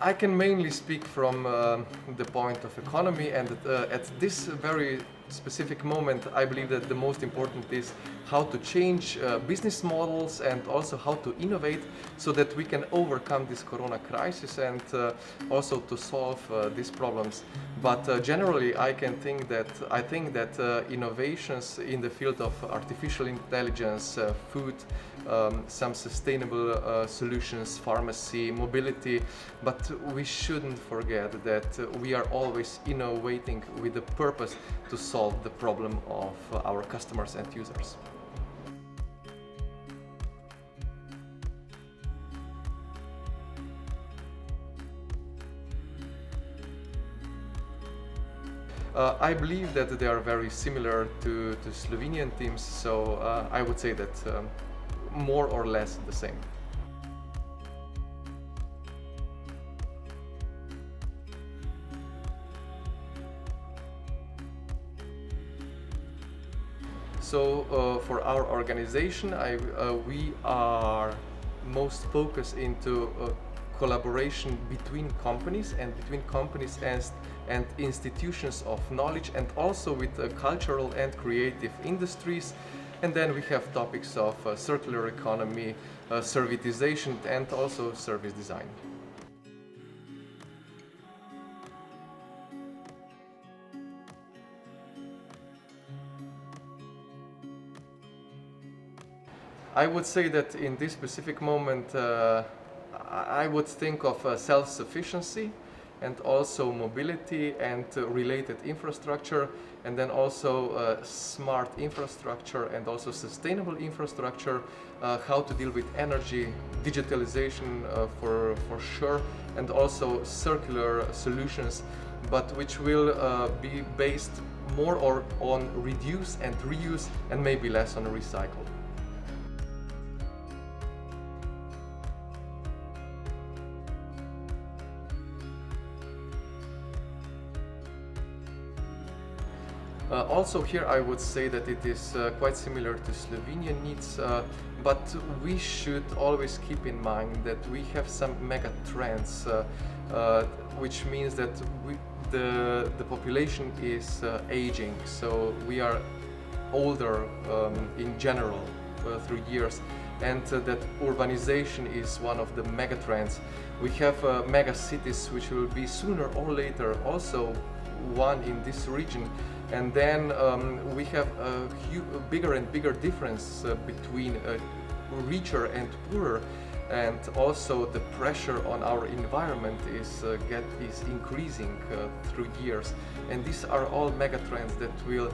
I can mainly speak from the point of economy, and at this very specific moment, I believe that the most important is how to change business models and also how to innovate so that we can overcome this corona crisis and also to solve these problems. But generally, I think that innovations in the field of artificial intelligence, food, some sustainable solutions, pharmacy, mobility, but we shouldn't forget that we are always innovating with the purpose to solve the problem of our customers and users. I believe that they are very similar to Slovenian teams, so I would say that more or less the same. So for our organization, we are most focused into collaboration between companies and and institutions of knowledge, and also with cultural and creative industries. And then we have topics of circular economy, servitization, and also service design. I would say that in this specific moment, I would think of self-sufficiency and also mobility and related infrastructure, and then also smart infrastructure and also sustainable infrastructure, how to deal with energy, digitalization for sure, and also circular solutions, but which will be based more on reduce and reuse and maybe less on recycle. Also here I would say that it is quite similar to Slovenian needs, but we should always keep in mind that we have some mega trends, which means that the population is aging, so we are older in general through years, and that urbanization is one of the mega trends. We have mega cities which will be sooner or later also one in this region. And then we have a bigger and bigger difference between richer and poorer, and also the pressure on our environment is increasing through years. And these are all megatrends that will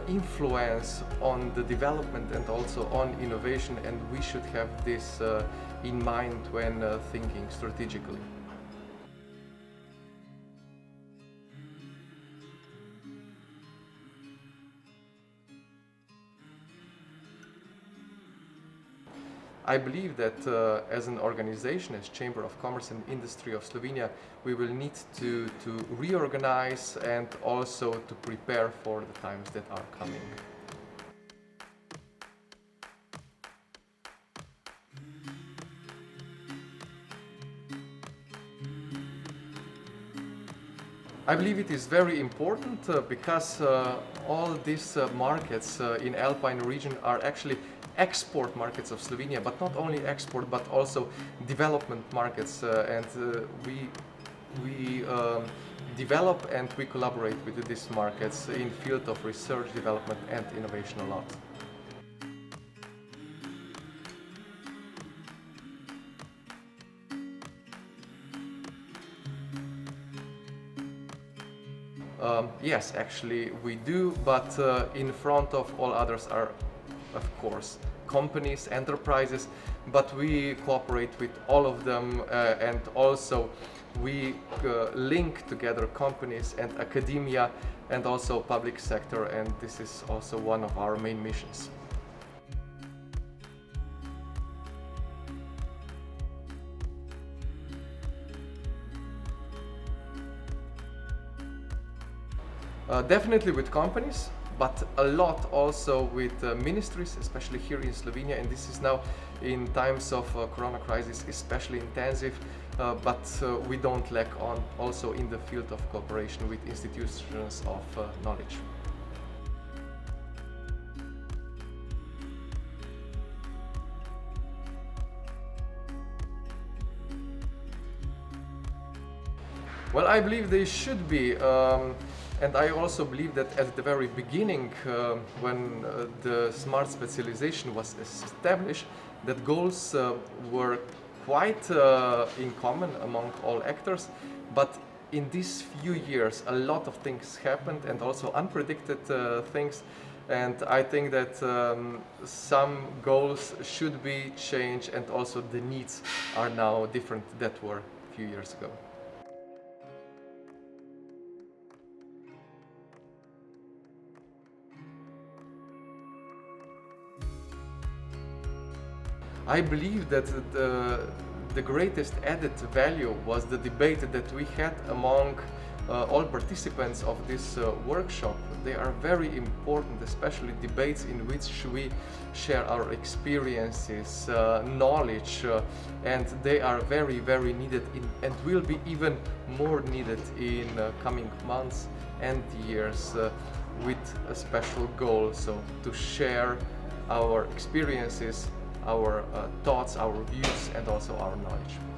influence on the development and also on innovation, and we should have this in mind when thinking strategically. I believe that as an organization, as Chamber of Commerce and Industry of Slovenia, we will need to reorganize and also to prepare for the times that are coming. I believe it is very important because all these markets in Alpine region are actually export markets of Slovenia, but not only export but also development markets, and we develop and we collaborate with these markets in field of research, development and innovation a lot. Yes, actually we do, but in front of all others are, of course, companies, enterprises, but we cooperate with all of them, and also we link together companies and academia and also public sector, and this is also one of our main missions. Definitely with companies, but a lot also with ministries, especially here in Slovenia, and this is now in times of corona crisis especially intensive. but we don't lack on also in the field of cooperation with institutions of knowledge. Well, I believe they should be, and I also believe that at the very beginning, when the smart specialization was established, that goals were quite in common among all actors, but in these few years a lot of things happened and also unpredicted things, and I think that some goals should be changed and also the needs are now different that were a few years ago. I believe that the greatest added value was the debate that we had among all participants of this workshop. They are very important, especially debates in which we share our experiences, knowledge, and they are very, very needed and will be even more needed in coming months and years with a special goal, so to share our experiences, our thoughts, our views, and also our knowledge.